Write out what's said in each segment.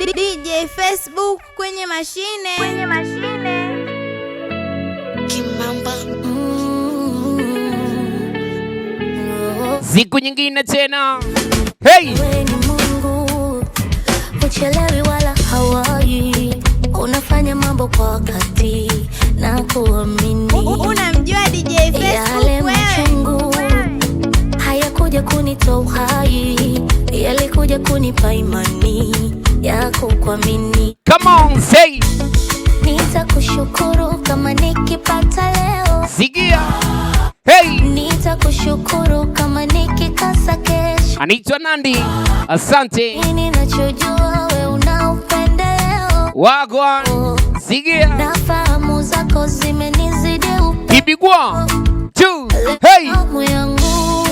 DJ Facebook kwenye mashine. Kimamba. Siku nyingine tena. Hey! Wewe ni Mungu, uchelewi wala hawai, unafanya mambo kwa wakati na kuamini. Unamjua DJ Facebook yale machungu hayakuja kunitoa uhai, yalikuja kunipa imani ya kukuamini. Come on, say. Nitakushukuru kama nikipata leo. Sikia. Hey. Nitakushukuru kama nikikosa kesho. Anaitwa Nandi. Asante. Ninachojua wewe una upendeleo. Wagwan. Sikia. Nafahamu zako zimenizidi upendo. Ibigwa. 2. Hey. Yangu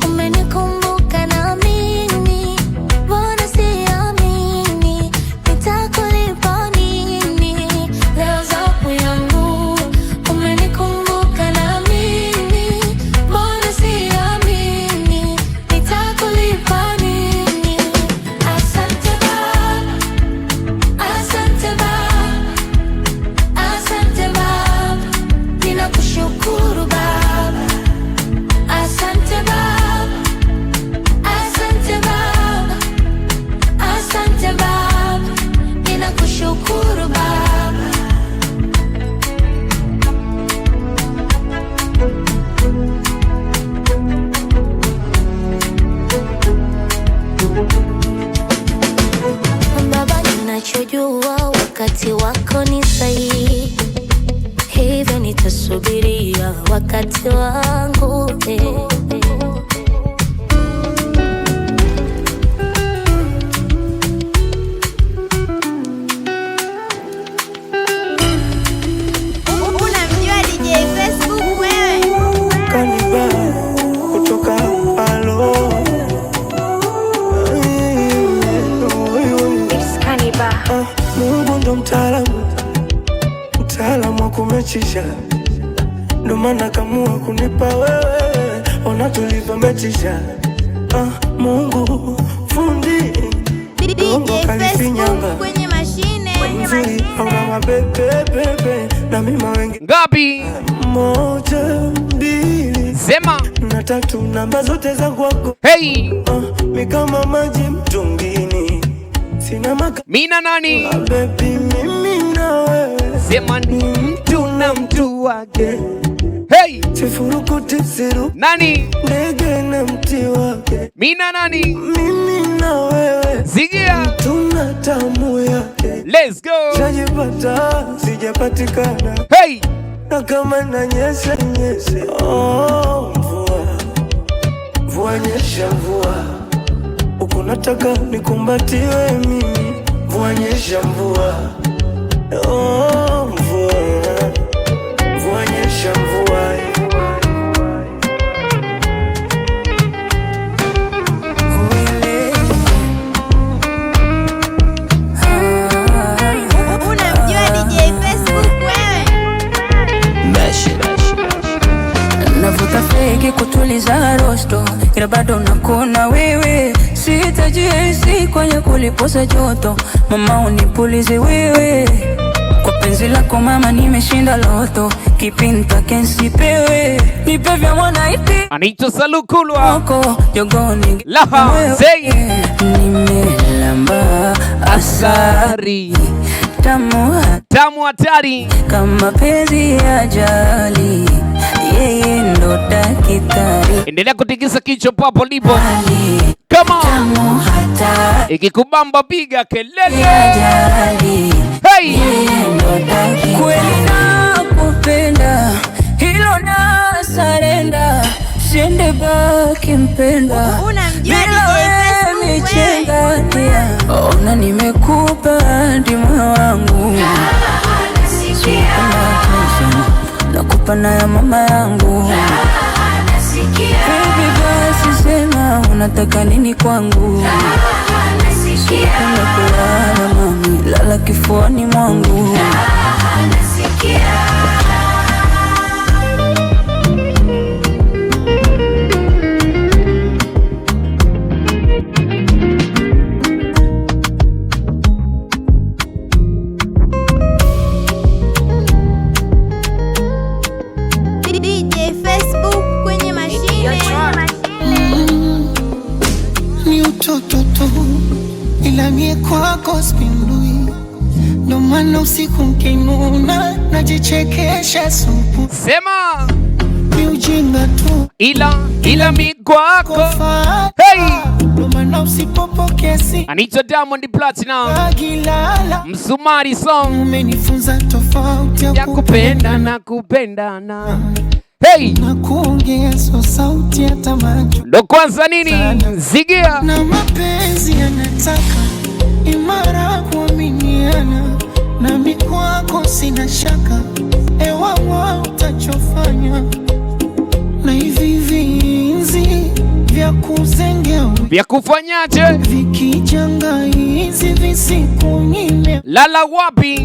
umenikumbuka na mimi. Mbona siamini nitakulipa nini? Leo zamu yangu umenikumbuka na mimi. Mbona siamini nitakulipa nini? Asante Baba, asante Baba, asante Baba, ninakushukuru Baba. Asante Baba, asante Baba, asante Baba, ninakushukuru Baba. Baba, ninachojua wakati wako ni sahihi, hivyo nitasubiria wakati wangu. Unamjua DJ Facebook wewe? Kaniba kutoka alo. Mungu ndo mtaalamu wa kumechisha, ndo maana kamua kunipa wewe, ona tulivyometisha. Mungu fundi DJ Facebook kwenye mashine. mzuri, hauna mabebe na mima wengi. Ngapi? 1, 2, Sema. na 3, namba zote za kwako. Hey. Mi kama maji mtungini, sina maka. Mina nani? Baby, mimi na wewe Sema ni mtu na mtu wake. Hey. sifurukuti siru Nani? ndege na mti wake. Mina nani? Mimi na wewe Sikia. tuna tamu yake. Let's go. Shajipata sijapatikana, Hey. na kama nanyesha nyeshe. Mvua nyesha mvua, uko nataka nikumbatiwe mimi. Mvua nyesha mvua, mvua nyesha mvua. Unamjua DJ Facebook wewe? Navuta fegi kutuliza rosto, ila bado nakuna wewe. Sitajihisi kwenye kulipoza joto, mama unipulize wewe. Kwa penzi lako mama nimeshinda loto, kipinta kensipewe. Nipe vya mwana ipi Anaitwa Salukulwa. oko jogoni Laha. wewe. Say. Nimelamba asari Tamu hatari. kama penzi ya jali, yeye ndo daktari. Endelea kutikisa kichwa papo lipo. Come on. Tamu hata Ikikubamba piga kelele. ya jali, Hey. yeye ndo daktari. Kweli nakupenda, hilo na sarenda, siende baki mpendwa. Unamjua Bila DJ wewe Facebook wewe? michengatia, ona nimekupa hadi moyo wangu. Nakupa na ya mama yangu. Baby basi sema unataka nini kwangu. Napenda kulala mami, lala kifuani mwangu. ila mie kwako spindui, ndo maana usiku mkinuna najichekesha supu. Sema ni ujinga tu, ila mi kwako. Hey, ndo maana usipopokea si Anita Diamond Platinum Agilala. Msumari song Umenifunza tofauti ya kupendana kupendana. Hey, na kuongea so sauti ya tamacho. ndo kwanza nini Zigia Na mapenzi yanataka imara kuaminiana, na mikwako sina shaka ewa wa utachofanya. Na hivi vinzi vya kuzengea vya kufanyaje vikijanga hizi visikunyime. lala wapi?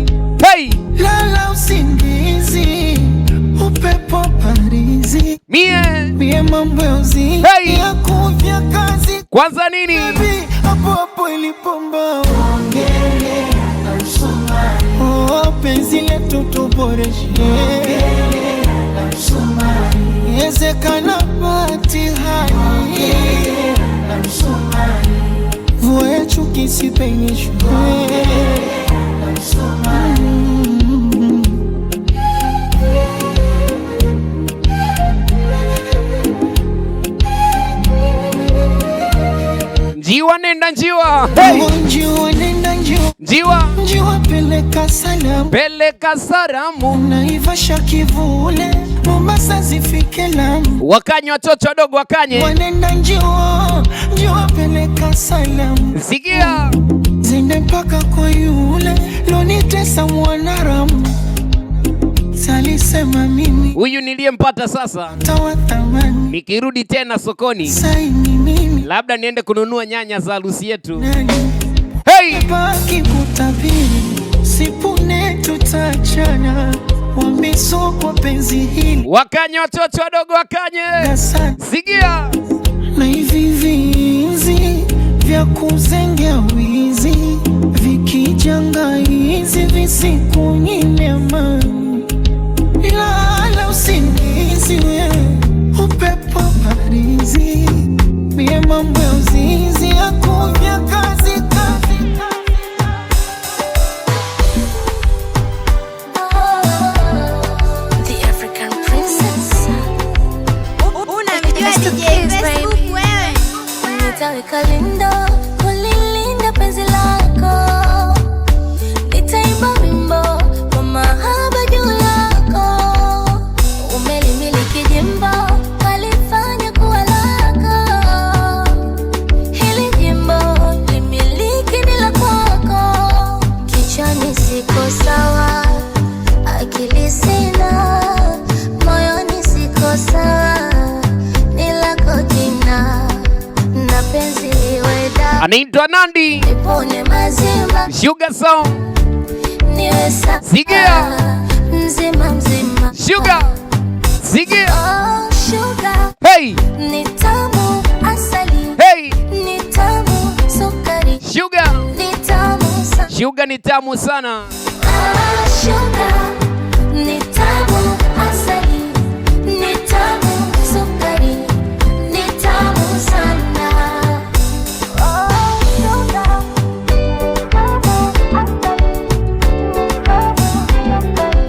Hey, Lala usingizi upepo parizi mie mambo ya uzi Hey. ya kufya kazi. kwanza nini Baby, hapo ilipomba ongele na msumari. Oh, penzi letu tuboreshe ongele na msumari. Yezekana batihani ongele na msumari. Vua ya chuki sipenyeshwe na msumari. Njiwa nenda njiwa. Hey, Njiwa nenda njiwa njiwa peleka salamu, peleka salamu. Naivasha kivule Mombasa zifike Lamu. Wakanye watoto wadogo wakanye. Wanenda njiwa peleka salamu, Sikia zende mpaka kwa yule lonitesa mwanaramu. Salisema mimi huyu niliyempata sasa, tawa thamani, nikirudi tena sokoni saini mimi labda niende kununua nyanya za harusi yetu. nani. Hey, Baki kutabiri sipune tutachana, wambiso kwa penzi hili wakanye watoto wadogo wakanye. gasani. Sikia Na hivi vinzi vya kuzengea wizi vikijanga hizi visikunyime amani. Lala usingizi wewe upepo parizi, mie mambo ya uzizi ya kufya kazi kazi. The African Princess. Unamjua DJ Facebook wewe? Nitaweka lindo kulilinda penzi lako, nitaimba wimbo wa mahaba juu yako. Umelimiliki jimbo kalifanya kuwa lako, hili jimbo limiliki ni la kwako. Kichwani siko sawa, akili sina, moyoni siko sawa, ni lako jina na penzi liwe dawa. anaitwa Nandi Nipone mazima Sugar Song. niwe sawa, Sikia. mzima mzima. Sugar Sikia. Oh, sugar Hey, ni tamu, asali hey, ni tamu, sukari Sugar ni tamu sana. Sugar ni tamu sana. Oh, sugar ni tamu, asali ni tamu, sukari ni tamu sana. Oh, sugar ni tamu, asali ni tamu, sukari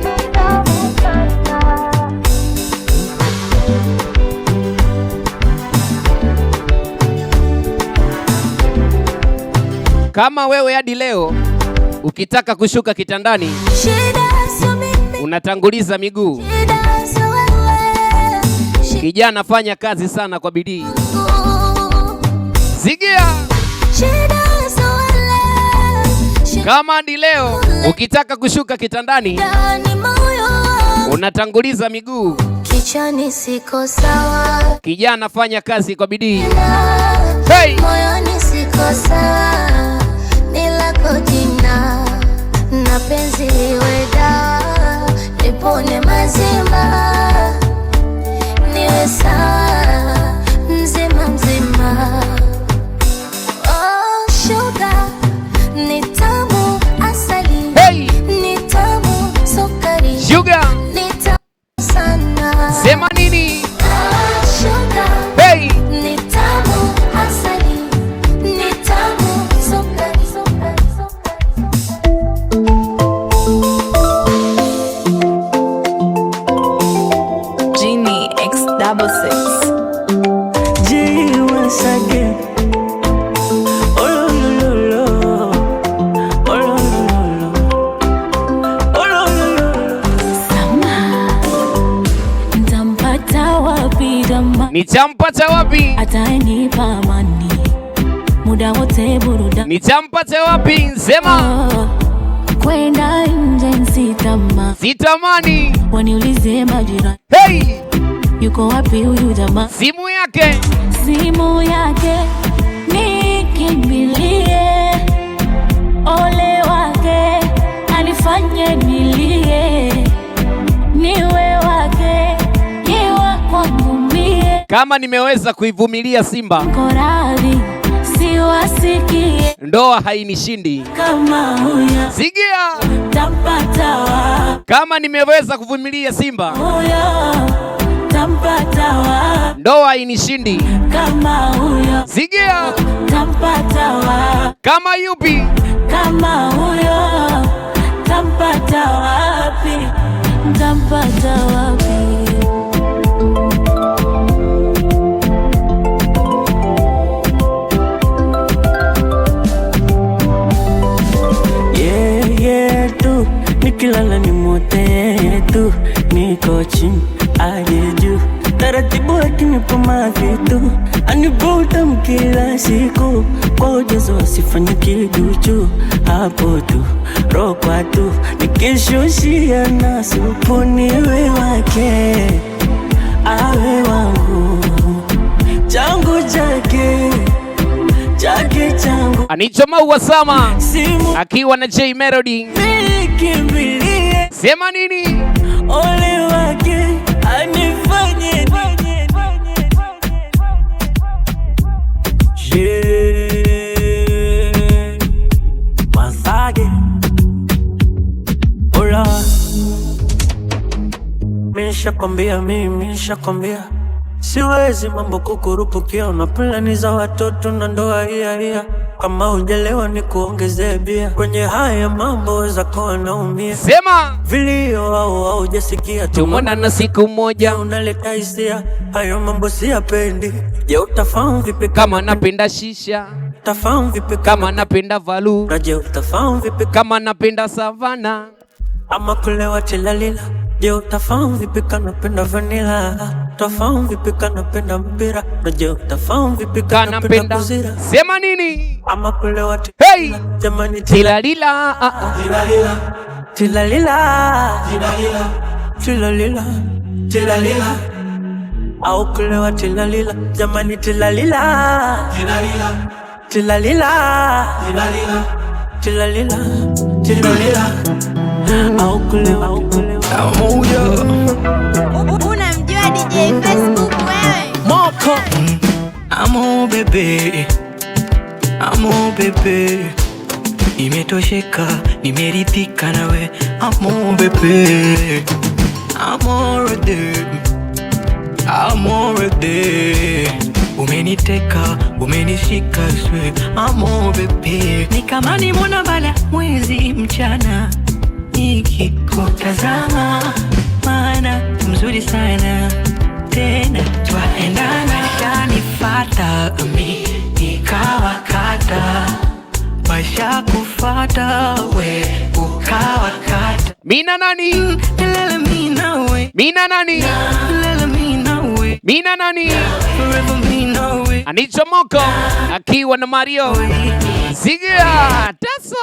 ni tamu sana. Kama wewe hadi leo ukitaka kushuka kitandani Shida sio mimi, unatanguliza miguu, shida sio wewe, kijana fanya kazi sana kwa bidii. Sikia, shida sio wewe, shida kama hadi leo ukitaka kushuka kitandani ni moyo wangu. unatanguliza miguu, Kichwani siko sawa, kijana fanya kazi kwa bidii. na Hey, moyoni siko sawa, ni lako jina na penzi liwe dawa, nipone mazima, niwe sawa, mzima mzima. Oh, sugar ni tamu, asali hey, ni tamu, sukari Sugar ni tamu sana. sema nini? Oh, sugar Hey, ni tamu, asali ni tamu, Nitampata wapi? Atanipa amani muda wote burudani. Nitampata wapi? Sema. Kwenda nje sitamani. Waniulize majirani. Hey! Yuko wapi huyu jamaa? Simu yake nikimbilie. Ole wake anifanye nilie. Niwe wake yewa kwangu mie. Kama nimeweza kuivumilia Simba, Koradhi siwasikie. Ndoa hainishindi. Kama huyo Sigia. Tampata wa. Kama nimeweza kuvumilia Simba, Huyo tampata wa. Ndoa hainishindi. Kama huyo Sigia. Tampata wa. Kama yupi? Kama huyo tampata wapi? Tampata wapi? Yeah, tu nikilala ni mote tu, niko chini aje juu, taratibu akinipa mavitu, anivuta mkila siku, kwa ujazo asifanye kiduchu, hapo tu rokwa tu, nikishushia na supu, niwe wake awe wangu, changu chake changu. Anichoma Uwasama akiwa na J Melody. Sema nini? Ole wake anifanye Masage Ola Mishakwambia siwezi mambo kukurupukia, unapenda ni za watoto na ndoa hiya. Kama hujalewa ni kuongezea bia, kwenye haya mambo za kwa naumia. Sema vilio au hujasikia, tumona na siku moja unaleta hisia, hayo mambo siyapendi. Je, utafahamu vipi kama napenda shisha? Utafahamu vipi kama napenda valu? Na je, utafahamu vipi kama napenda savana? Ama kulewa tilalila? Je, utafahamu vipi kama napenda vanilla? Utafahamu vipi kama napenda mpira? Na je, utafahamu vipi kama napenda kuzira? Sema nini? Ama kulewa hey! Jamani tilalila. Tilalila au kulewa tilalila. Jamani tilalila. Au kulewa Unamjua DJ Facebook wewe? Moko Amo bebe nimetosheka, nimeridhika nawe. Amo bebe amorede umeniteka, umenishika swe. Amo bebe ni kama ni mwana bala mwezi mchana nikikutazama, maana mzuri sana tena twaendana. Shanifata mi nikawakata, washa kufata we ukawakata. Mina nani? Lele mina we. Mina nani? Lele mina we. Mina nani? Forever mina we. Anicho Moko akiwa na Mario. Sigia Tasa.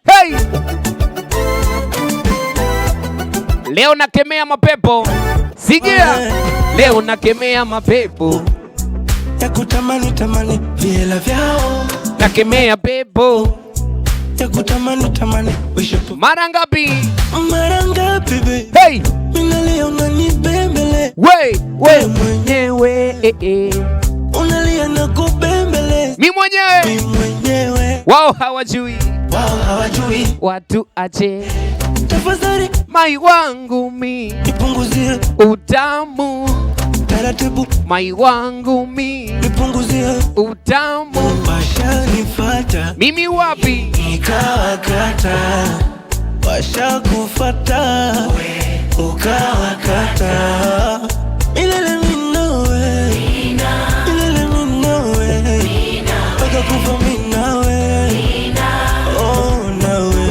Hey! Leo nakemea mapepo. Sigia. Leo nakemea mapepo ya kutamani viela vyao, nakemea pepo ya kutamani wishopo. Mara ngapi baby? Hey! Minalia unanibembele. We mwenyewe unalia na kubembele. Mi mwenyewe wao hawajui watu ache. Tafadhali mai wangu mi nipunguzie utamu taratibu, mai wangu mi nipunguzie utamu. Washanifata mimi wapi nikawakata, washakufata ukawakata. Milele minowe, milele minowe, mpaka kufa minawe, oh nawe.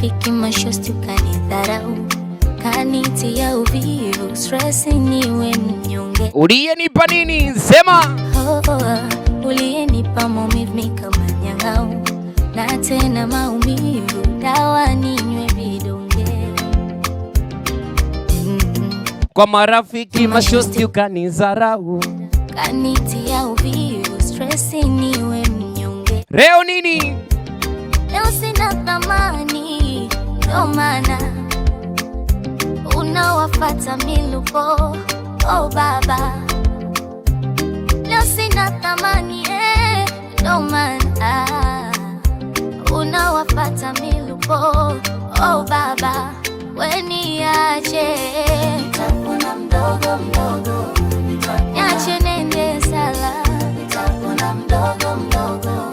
marafiki mashosti ukanidharau, kanitia uvivu, stress niwe mnyonge. Uliyenipa nini? Sema. Uliyenipa maumivu kama nyang'au, na tena maumivu dawa ninywe vidonge. Kwa marafiki mashosti ukanidharau, kanitia uvivu, stress niwe mnyonge. Leo nini? Leo sina thamani, ndo maana unawafata milupo. Oh baba, leo sina thamani, ndo maana unawafata milupo. Oh baba, weniache, nitapona mdogo mdogo, niache nende sala, nitapona mdogo mdogo,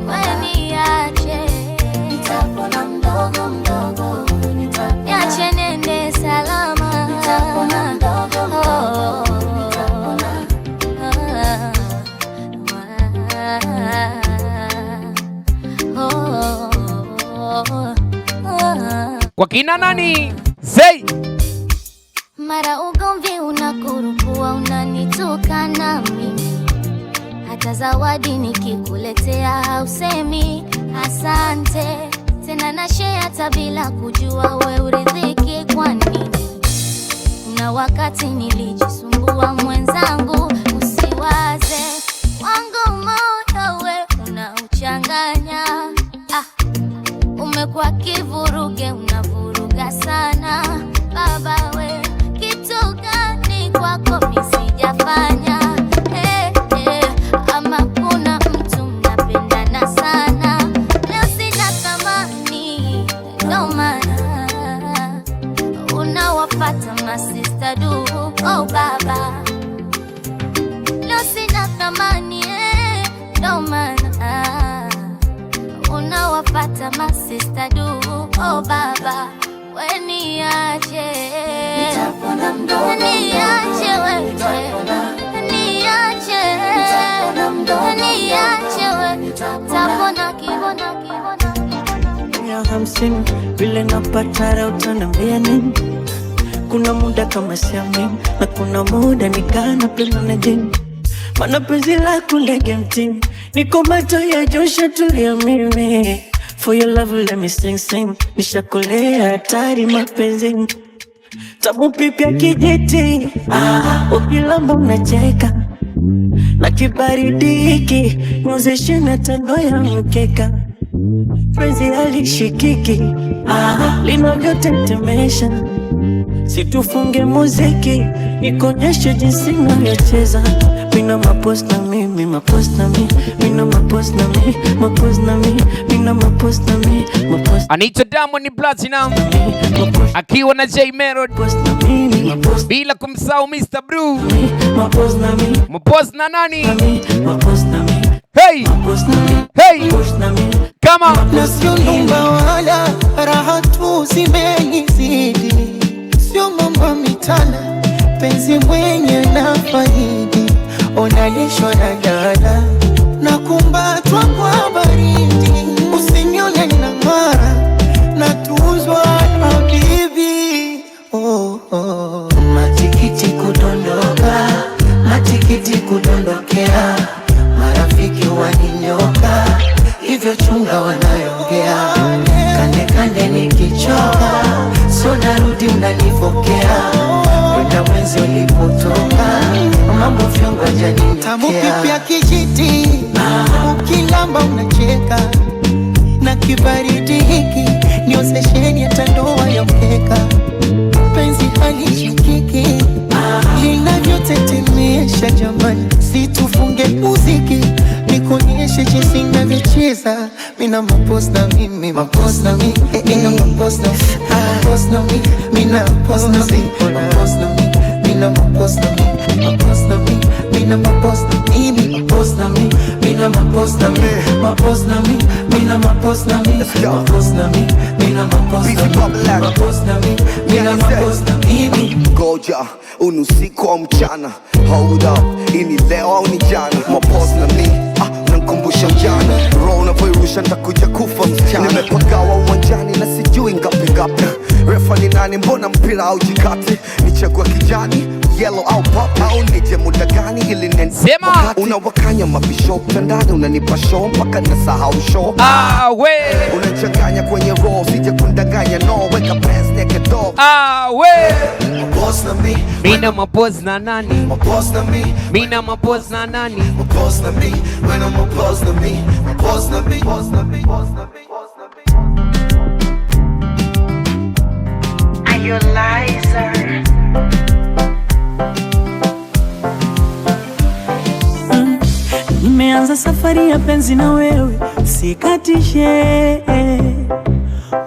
weniache, nitapona mdogo mdogo, niache nende salama, nitapona mdogo mdogo, Kwa kina nani? Say. Mara ugomvi unakurupua, unanitukana mimi, hata zawadi nikikuletea hausemi asante. Tena na share hata bila kujua we uridhiki kwa nini. Na wakati nilijisumbua mwenzangu, usiwaze wangu moyo we unauchanganya. Umekuwa kivuruge, unavuruga sana baba we, kitu gani kwako misijafanya? Ama kuna mtu mnapendana sana, leo sina thamani, ndo maana unawapata masista du. Oh baba, leo sina thamani, ndo maana unawapata masista du. Oh baba, weniache, nitapona mdogo, niache wewe, niache, niache wewe, tapona kibona ya 50 vile napata raha utaniambia nini? Kuna muda kama siamini, na kuna muda nikana pena na jini. Mana penzi lako ndege mtini, niko macho ya Joshua tulia mimi. For your love let me sing, nishakolea hatari mapenzi. Tabu pipia kijiti, ukilamba unacheka, na kibaridi hiki mwezeshe na tando ya mkeka. Penzi halishikiki, linavyotetemesha. Situfunge muziki, nikonyeshe jinsi navyocheza. Mina mapost na mi, mi mapost na mi, mina mapost na mi, mapost na mi, mina mapost na mi, mapost. Anita Diamond Platinum akiwa na J Melody, bila kumsahau Mr. Blue. Mapost na nani? Hey, hey, kama nasionumba wala raha tu zimenizidi, sio mambo mitana, penzi mwenye na faidi. Onalishwa na dada na kumbatwa kwa baridi, usinione na mara na tuzwa na bibi. Oh, oh. Matikiti kudondoka, matikiti kudondokea, marafiki waninyoka, hivyo chunga wanayongea. Kande kande nikichoka, so narudi mnanifokea, kwenda mwenzi ulipotoka, mambo fyongo janinyoka. Tamu pipia kijiti, ukilamba unacheka, na kibaridi hiki niosesheni hata ndoa ya mkeka. Penzi halishikiki, linavyotetemesha jamani, situfunge muziki, nikonyeshe jinsi navyocheza. Mina mapost na mi, mi mapost na mi, mina mapost na mi, mapost na mi, mina mapost na mi, mapost na mi, mina mapost na mi, mapost na mi, mina mapost na mi, mapost na mi, mina mapost na mi, mapost na mi, mina mapost na mi, mapost na mi, mina mapost na mi, mapost na mi, mina mapost na mi. Goja unusiku au mchana, hold up, ini leo au ni jana. Mapost na mi, nankumbusha ujana, roho unavyoirusha nitakuja kufa msichana. Nimepagawa uwanjani na sijui gani? Mbona mpira au jikati? Nichague kijani, yellow au pop au nije muda gani ili Sema unawakanya mabisho mtandani, unanipa show mpaka nasahau show. we unachanganya kwenye roll, sije kundanganya no, weka pants naked dog. we Boss na me, mina maboss na nani? boss na me, Mina maboss na nani? boss na me, when I'm a boss na me, boss na me, boss na me, boss na me, boss na me. Are you liar? Nimeanza safari ya penzi na wewe, sikatishe.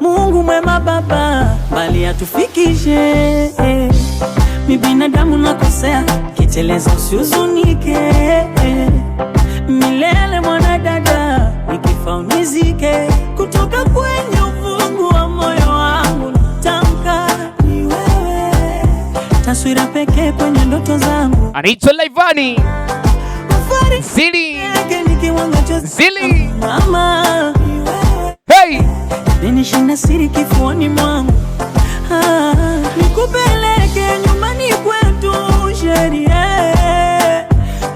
Mungu mwema Baba, bali atufikishe. Mi binadamu nakosea, kiteleza usihuzunike. Milele mwanadada, nikifa unizike. Kutoka kwenye ufungu wa moyo wangu natamka ni wewe, taswira pekee kwenye ndoto zangu. Anaitwa Laivani Zili Zili Mama, hey! ninishinda siri kifuani mwangu. Nikupeleke nyumbani kwetu sheria,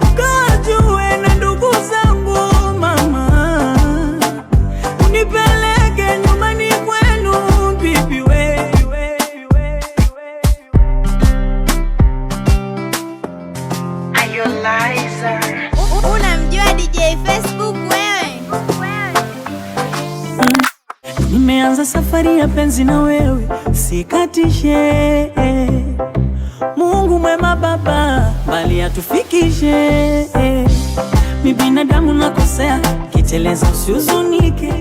ukajue na ndugu zangu mama. Unipeleke nyumbani kwenu bibi we. Are you liar? Unamjua DJ Facebook wewe? Nimeanza safari ya penzi na wewe, sikatishe. Mungu mwema Baba, bali atufikishe. Mi binadamu nakosea, kiteleza usihuzunike.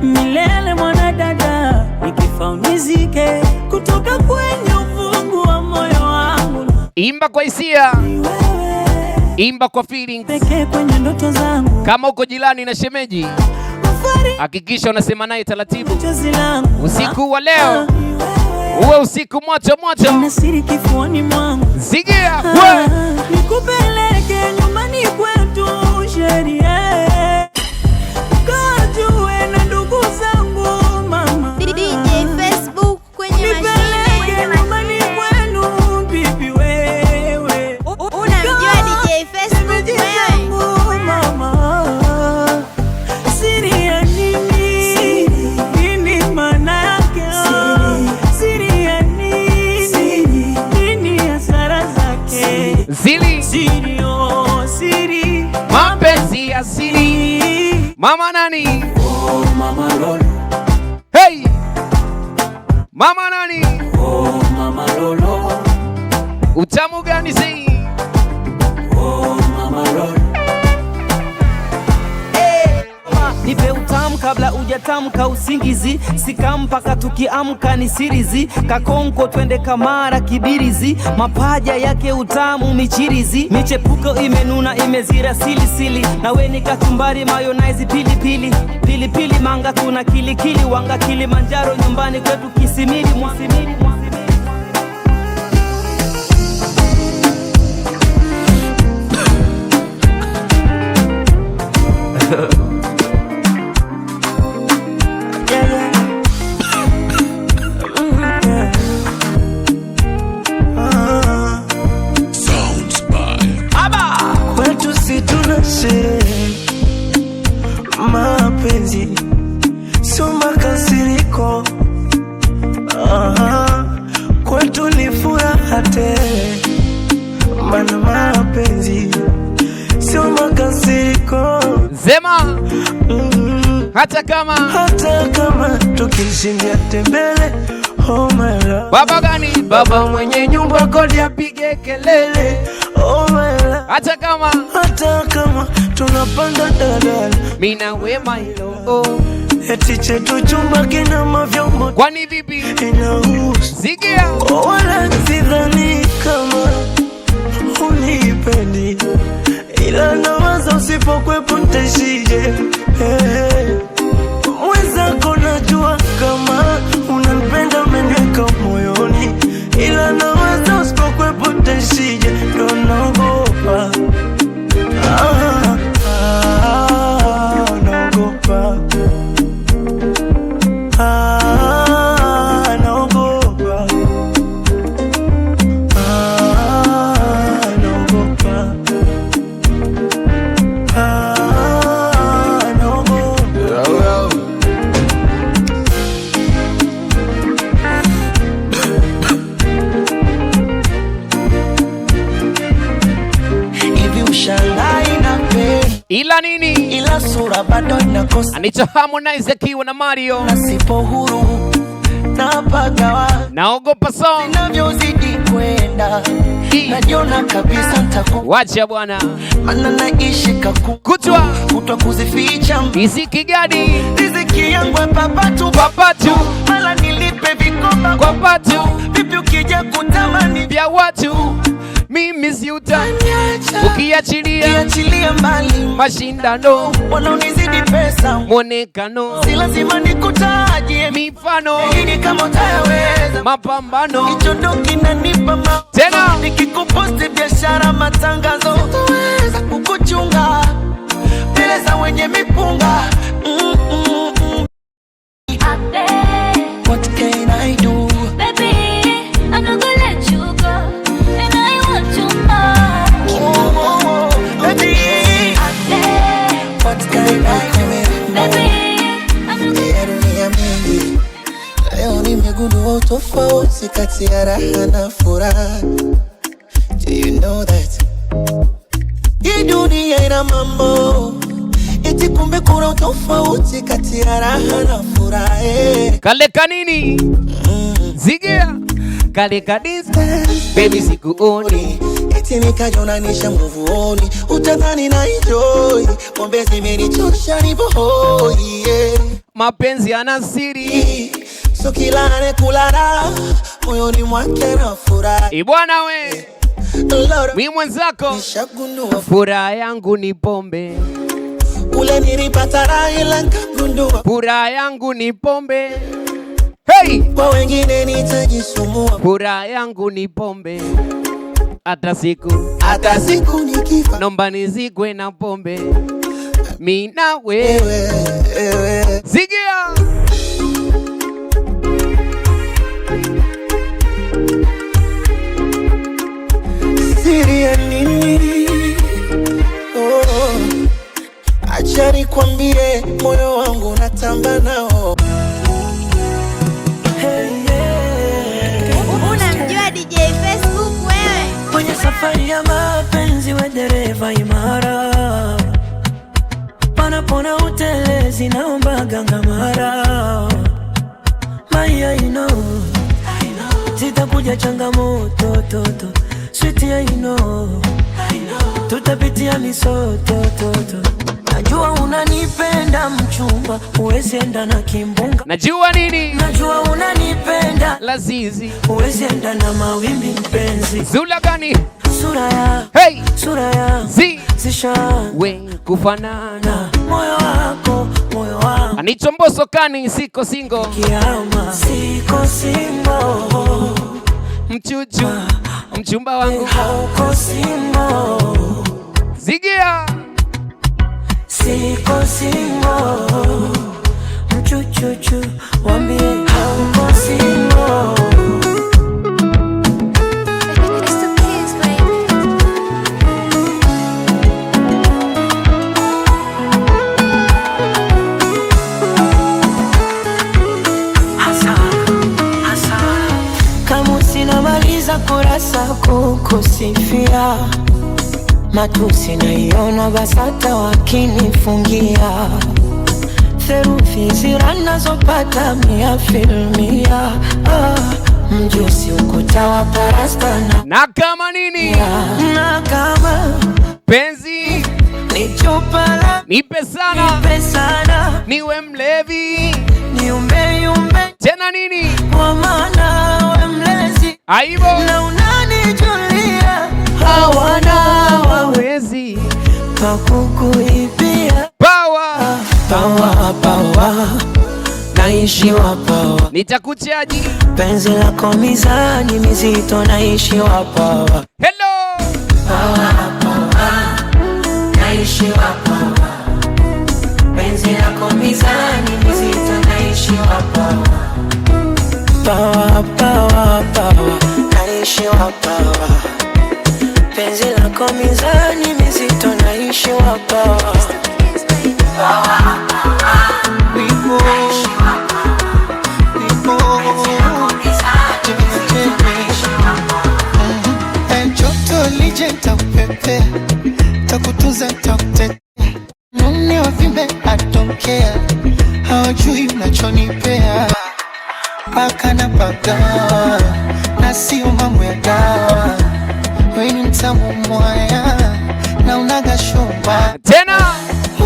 Milele mwanadada, nikifa unizike. Kutoka kwenye ufungu wa moyo wangu, Imba kwa hisia, imba kwa feelings. pekee kwenye ndoto zangu. Kama uko jirani na shemeji, hakikisha unasema naye taratibu. Chozi langu Usiku wa leo uwe usiku moto moto. na siri kifuani mwangu. Sigia Nikupeleke nyumbani kwetu sheria, ukajue na ndugu zangu mama. DJ Facebook kwenye Nipeleke mashine. nyumbani kwenu bibi wewe. Unamjua DJ Facebook wewe? Mama, siri ya nini? Nini maana yake? Siri ya nini? Nini hasara zake? Zili Siri, oh siri, mapenzi ya siri. Mama nani? oh mama Lolo, Hey! Mama nani? oh mama Lolo, Utamu gani zi? oh mama Lolo. Nipe utamu kabla ujatamka usingizi, sika mpaka tukiamka ni sirizi. Kakonko twende Kamara Kibirizi, mapaja yake utamu michirizi. Michepuko imenuna imezira silisili, nawe ni kachumbari mayonnaise pilipili. Pilipili manga tuna kilikili, wanga Kilimanjaro nyumbani kwetu Kisimiri Mwasimiri. Kwetu si tunashe mapenzi, sio makasiriko. Kwetu ni furaha tele, mana mapenzi sio makasiriko. Zema hata kama tukishindia tembele. Oh my love. baba gani? Baba mwenye nyumba kodi apige kelele. Oh my love. Hata kama tunapanda dalala, mina wema hilo. eti chetu chumba kina mavyombo. Kwani vipi? Inahusu Sigia wala sidhani kama unipendi, ila nawaza usipokwepo ntaishije. Mwenzako najua kama unanipenda, umeniweka moyoni, ila nawaza usipokwepo ntaishije. Ndo naogopa, naogopa, naogopa. ila nini? Ila sura bado inakosa. Anaitwa Harmonize akiwa na Mario. Nasipo huru na pagawa. Naogopa song. Ninavyozidi kwenda. Najiona kabisa nitakuwa. Wacha bwana. Maana naishi kutwa kuzificha. Riziki gani? Riziki yangu papatu. Papatu. Mala nilipe vikoba kwa patu. Vipi ukija kutamani vya watu. Mimi si utani. Ukiachilia mbali mashindano. Wanaonizidi pesa. Mwonekano. Si lazima nikutajie mifano. Hili kama utayaweza. Mapambano. Kichondo kinanipa tena. Nikikuposti biashara matangazo. Sitaweza kukuchunga. Mbele za wenye mipunga. What can I do? Baby, I'm not gonna let you go. And I want you more. Baby, what can I do? Baby, I'm not leo nimegundua utofauti kati ya raha na furaha. Do you know that? Hii dunia ina mambo. Eti kumbe kuna utofauti kati ya raha na furaha. Kale kanini? Zigia. Kale kadistance. Baby sikuoni. Eti nikajonanisha mvuoni. Utadhani na enjoy. Pombe zimenichosha nipo hoi. Mapenzi yana siri. So kila anakulala moyoni mwake na furaha. Bwana we. Mimi mwenzako. Furaha yangu ni pombe. Ule nilipata raha ila nikagundua. Furaha yangu ni pombe. Hey! Kwa wengine nitajisumbua. Furaha yangu ni pombe. Hata siku nikifa. Nomba nizikwe na pombe. Mimi na wewe. Zigia. Siri ya nini? Acha nikwambie moyo wangu natamba nao. Unamjua DJ Facebook wewe? Kwenye safari ya mapenzi we dereva imara. Panapona utelezi naomba gangamara. Maya zitakuja changamoto toto. Sweet I know. Tutapitia misoto toto. Najua unanipenda mchumba, uwezi enda na kimbunga. Najua nini? Najua unanipenda lazizi, uwezi enda na mawimbi mpenzi. Zula gani? Sura ya hey, sura ya zisha we kufanana. Moyo wako, moyo wangu. Anicho Mbosso kani siko singo. Kiama siko singo. Mchuchu mchumba wangu hauko singo. Zigia siko singo. Mchuchu wambie hauko singo. Kurasa kukusifia, matusi naiona basata wakinifungia. Therufi zirana zopata mia filmia. Mjusi ukuta wa parastana. Na kama nini? Na kama penzi ni chupa la nipe sana, niwe mlevi niumbe tena nini kwa maana we mlezi aibo na unanijulia. Hawana wawezi pakukuibia. Power naishi wa power. Nitakuchaji penzi lako mizani mizito naishi wa power. Hello power naishi wa power. Penzi lako mizani mizito naishi wa power. Power naishi wa power. Penzi lako mizani mizito naishi wa power. Joto lije nitakupepe, takutunza nitakutetea. care, hawajui unachonipea. Paka na paka na sio mambo ya dawa. Wewe ni mtamu mwaya na unaga shumba. Tena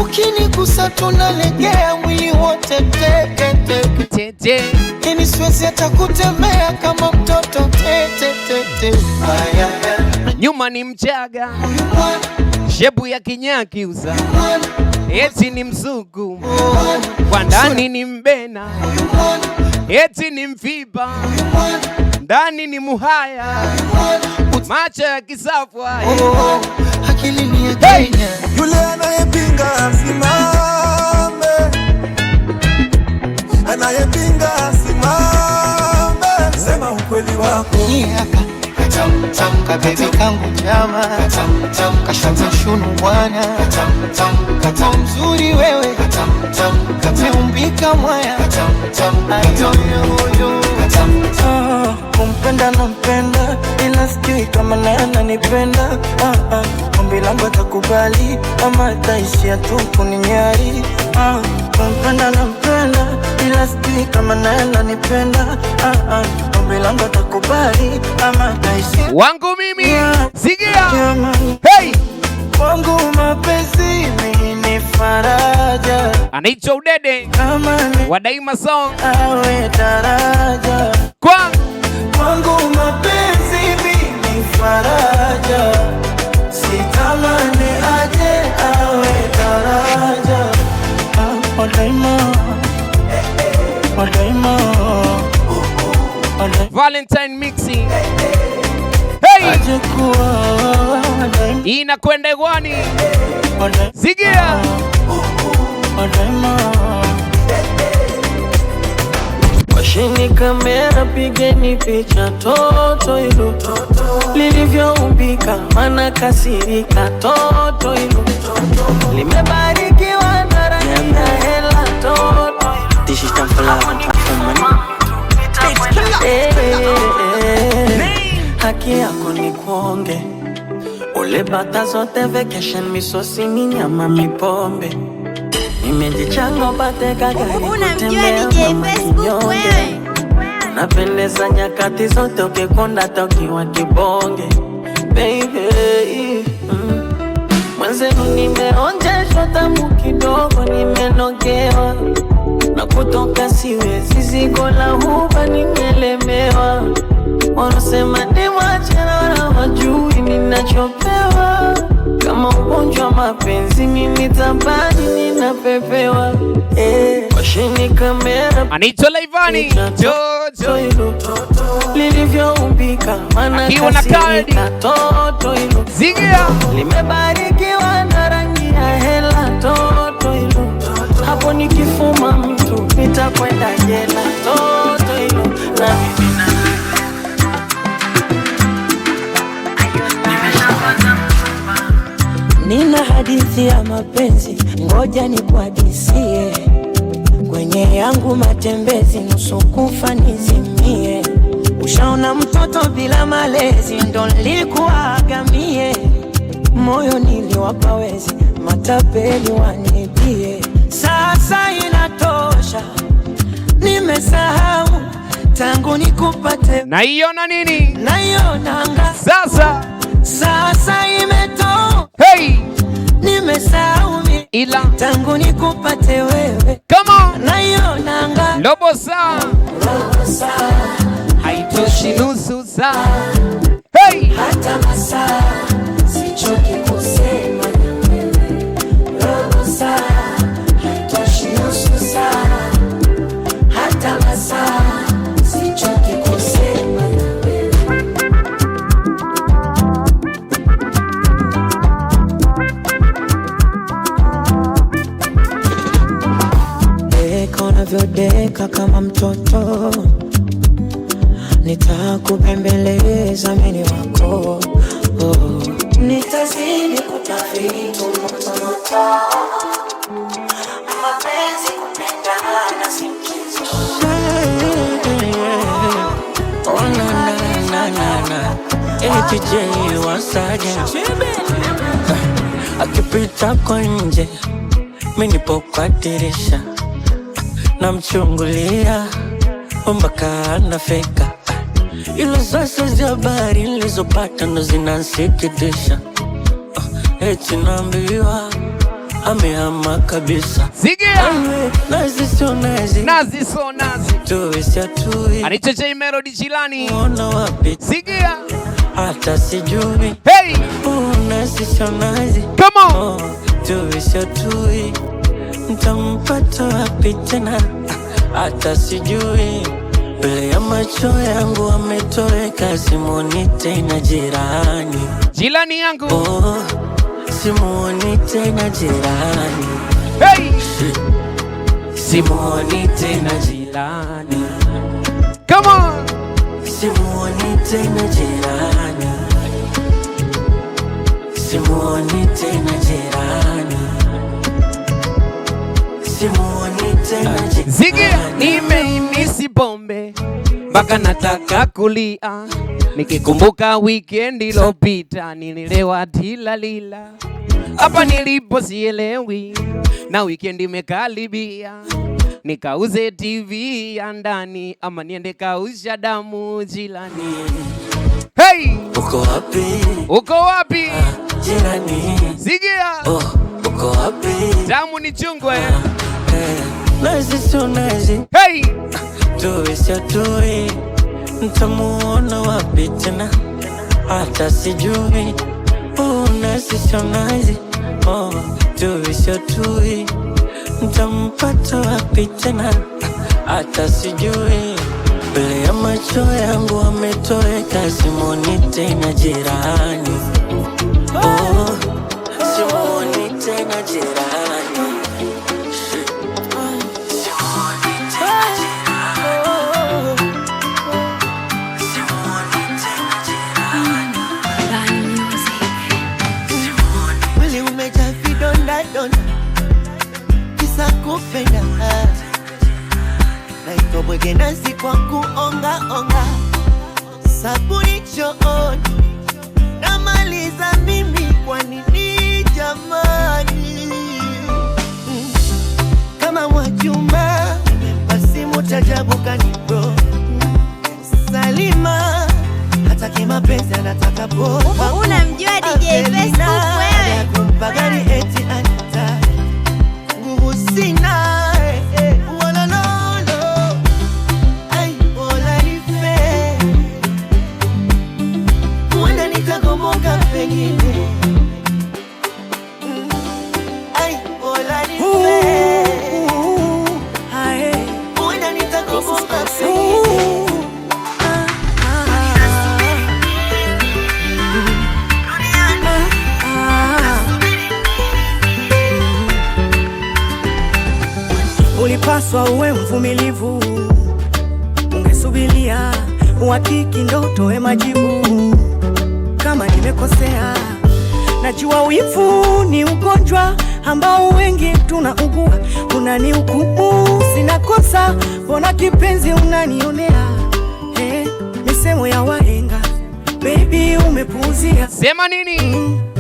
ukinigusa tunalegea mwili wote tete tete. Ini siwezi hata kutembea kama mtoto tete tete. Nyuma ni Mchaga, shepu ya Kinyakyusa, eti ni Msugu, kwa ndani ni Mbena, eti ni Mfipa, ndani ni Muhaya, macho ya Kisafwa. Akili ni ya Kenya. Yule anayepinga asimame, anayepinga asimame, sema ukweli wako. Ka baby kangu chama kashata shunu bwana kata mzuri wewe umeumbika mwaya kumpenda na mpenda ila sijui kama naye ananipenda. Ombi langu atakubali ama ataishia tu kuninyari. Kumpenda na mpenda ila sijui kama naye ananipenda. Ombi langu atakubali ama ataishia wangu mimi. Sikia hey, wangu mapenzi ni faraja, anaitwa Udede wa Daima Song. Awe daraja kwa wangu mapenzi ni faraja, sitamani aje awe daraja. Daima Daima Valentine mixing. Hey, inakwenda gwani. Sikia washini kamera, pigeni picha toto ilo lilivyoumbika, mana kasirika toto ilo limebarikiwa na rangi ya hela toto. This is time for love. Haki yako ni kuonge ule bata zote vacation, misosi ni nyama mipombe. Nimejichanga upate kagari kutembea mama kinyonge. Napendeza nyakati zote ukikonda tokiwa kibonge. Baby mwenzenu nimeonjeshwa tamu kidogo, nimenogewa na kutoka siwezi, zigo la huba nimelemewa. Wanasema ni machera na wajui ninachopewa, kama ugonjwa mapenzi mimi tabani ninapepewa. Washini kamera, anaitwa Laivani Jojo lilivyoumbika, mana kasirika toto ilo. Zigia limebarikiwa na rangi ya hela toto ilo. Hapo nikifuma mtu nitakwenda jela toto ilo. Na mimi na nina hadithi ya mapenzi, ngoja nikuhadisie. Kwenye yangu matembezi, nusu kufa nizimie. Ushaona mtoto bila malezi, ndo nilikuagamie. Moyo niliwapa wezi, matapeli wanibie. Sasa inatosha, nimesahau tangu nikupate. naiona nini? Naiona anga Sasa imetoka. hey, Nimesahau ila tangu nikupate wewe. come on, Naiona anga robo saa haitoshi, nusu saa hey, hata masaa sichoki kusema na wewe. Robo saa haitoshi, nusu saa hata masaa sichoki kusema na wewe. Deka unavyodeka kama mtoto, nitakupembeleza mimi wako. Nitazidi kutafiti moto, mapenzi kupendana si mchezo. Oh na na na na, AJ once again. Akipita kwa nje mimi nipo kwa dirisha namchungulia mpaka anafika. Ilo sasa za habari nilizopata ndo zinansikitisha. Eti naambiwa amehama kabisa. Sigia nazi so nazi, nazi so nazi, tuwe si tuwe. Anicheche Melody Jilani. Ona wapi? Sigia hata sijui. Hey, nazi so nazi, come on. Tuwe si tuwe. Ntampata wapi tena hata sijui. Mbele ya macho yangu ametoweka, simuoni tena jirani. Jilani yangu. Oh, simuoni tena jirani. Hey, simuoni tena jirani. Come on. Simuoni tena jirani. Simuoni tena jirani. Simuoni tena jirani. Sigia, nimeimisi pombe mpaka nataka kulia, nikikumbuka weekend iliyopita nililewa tilalila. Hapa nilipo sielewi na weekend imekaribia, nikauze TV ya ndani ama niende kausha damu Jilani. Hey, uko wapi? Uko wapi? Jirani. Sigia. Oh, uko wapi? Damu ni chungwe. Nazi so nazi. Hey, tuwe si tuwe. Ntamuona wapi tena hata sijui. Nazi so nazi. Oh, tuwe si tuwe. Ntampata wapi tena hata sijui. Mbele ya macho yangu ametoweka, simuoni tena jirani. Oh, simuoni tena jirani. Simuoni tena jirani. Simuoni tena jirani. Mwili umejaa vidonda donda, kisa kupenda naitwa bwege nasi kwa kuonga onga. Sabuni chooni namaliza mimi, kwa nini jamani? Kama Mwajuma basi mutajabu kanibro Salima, hata kimapenzi anataka poa. Unamjua DJ Facebook wewe? Kumpagari eti anita nguvu sina. Ulipaswa uwe mvumilivu, ungesubilia uhakiki ndo utoe majibu. Kama nimekosea, najua wivu ni ugonjwa ambao wengi tunaugua. Unanihukumu sina kosa, mbona kipenzi unanionea? Misemo ya wahenga, baby umepuuzia. Sema nini?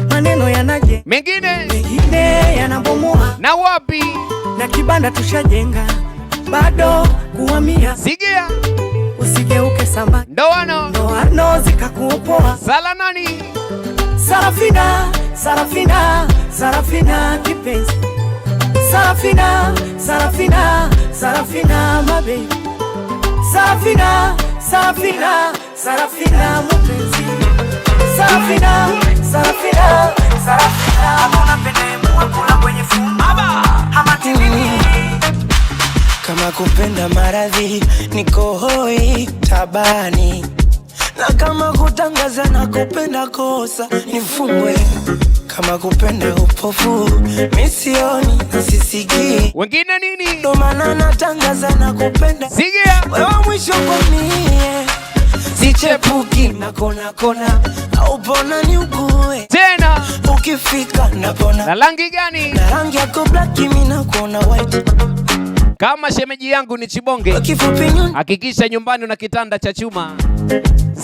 Maneno yanaje, mengine yanabomoa. Na wapi? Na kibanda tushajenga, bado kuhamia. Sigia, usigeuke samba. Ndoano zikakuopoa. Sala nani? Sarafina, Sarafina, Sarafina kipenzi. Sarafina, Sarafina, Sarafina my baby. Sarafina, Sarafina, Sarafina mpenzi. Sarafina, Sarafina, Sarafina. Hakuna penye kula kwenye fumba ama tilini. Kama kupenda maradhi niko hoi tabani, na kama kutangaza na kupenda kosa nifungwe. Kama kupenda upofu misioni na sisikii. Wengine nini? Ndo maana natangaza na kupenda. Sigia, wewe mwisho kwa mie sichepuki na kona kona, au pona ni ugue tena ukifika napona. Na rangi gani? Na rangi yako black mimi na kuona white. Kama shemeji yangu ni chibonge, hakikisha nyumbani una kitanda cha chuma.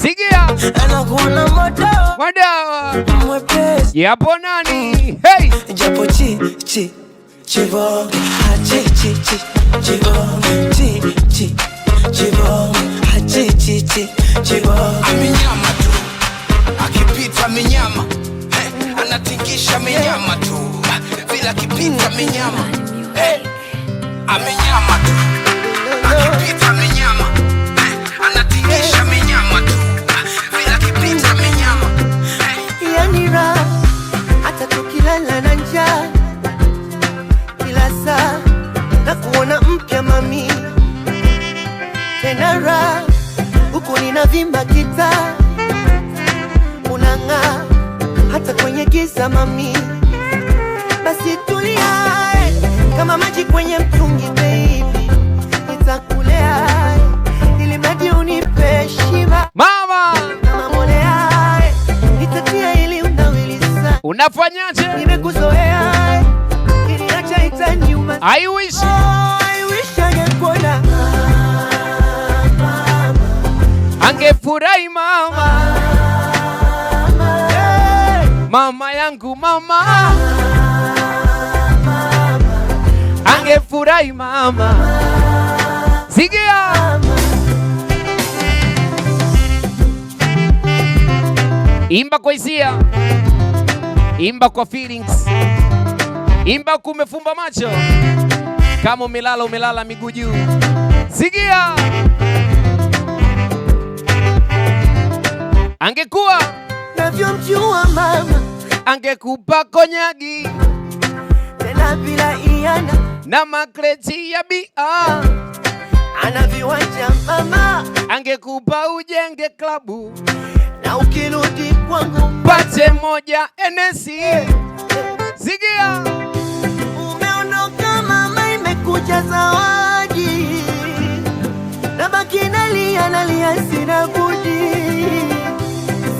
Sigia, anakuona madawa mwepesi. Yapo nani? Hey, japo chi chibonge, chi chi chi, chibonge, chi chi, chibonge, chi chi chi, chibonge. Amenyama tu, akipita amenyama, anatingisha amenyama tu, vile akipita amenyama, amenyama tu, akipita amenyama, anatingisha amenyama tu, vile akipita amenyama. Yani raha hata tukilala na njaa, kila saa na kuona mpya mami, tena raha huku ninavimba gitaa, unang'aa hata kwenye giza mami. Basi tulia kama maji kwenye mtungi baby, nitakulea ili maji unipe shiba mama. Kama molea nitatia ili unawili sana. Unafanyaje? Nimekuzoea ili acha itanyuma. I wish angekuona angefurahi mama. Mama yangu mama angefurahi mama. Sikia imba kwa hisia, imba kwa feelings, imba kumefumba macho, kama umelala miguu juu. Sikia angekuwa navyomjua mama, angekupa konyagi tena bila iana na makreti ya bia. Ana viwanja mama, angekupa ujenge klabu na ukirudi kwangu pate moja NSC. Sikia umeondoka mama, imekuja zawadi, nabaki nalia sina budi.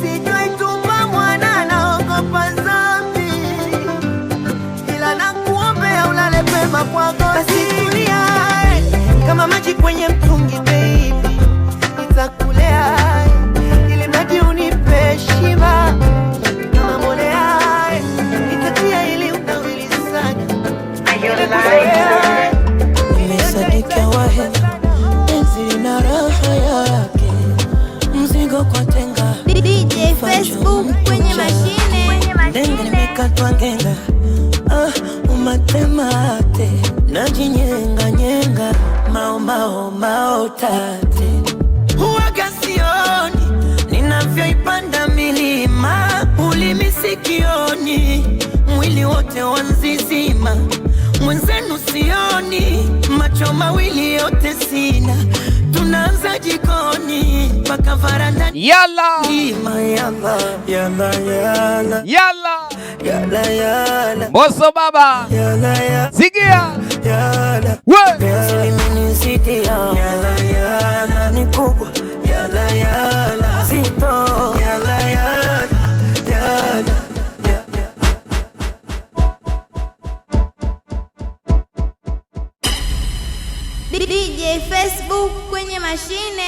Sitoitupa mwana naogopa dhambi, ila nakuombea ulale pema kwako. Basi tulia kama maji kwenye mtungi baby, nitakulea ili maji unipe shiba. Kama molea nitatia ili unawili sana. Nimesadika wahenga enzi na raha yake, mzigo kwa tenga. DJ Facebook kwenye mashine. Denga nimekatwa ngenga, umatemate najinyenga mao tate. Huwaga sioni ninavyoipanda milima, ulimi sikioni, mwili wote wanzizima. Mwenzenu sioni, macho mawili yote sina. Tunaanza jikoni mpaka varandani. Yala yala Boso baba yala sikia we yala ni kubwa yala zito yala DJ Facebook kwenye mashine.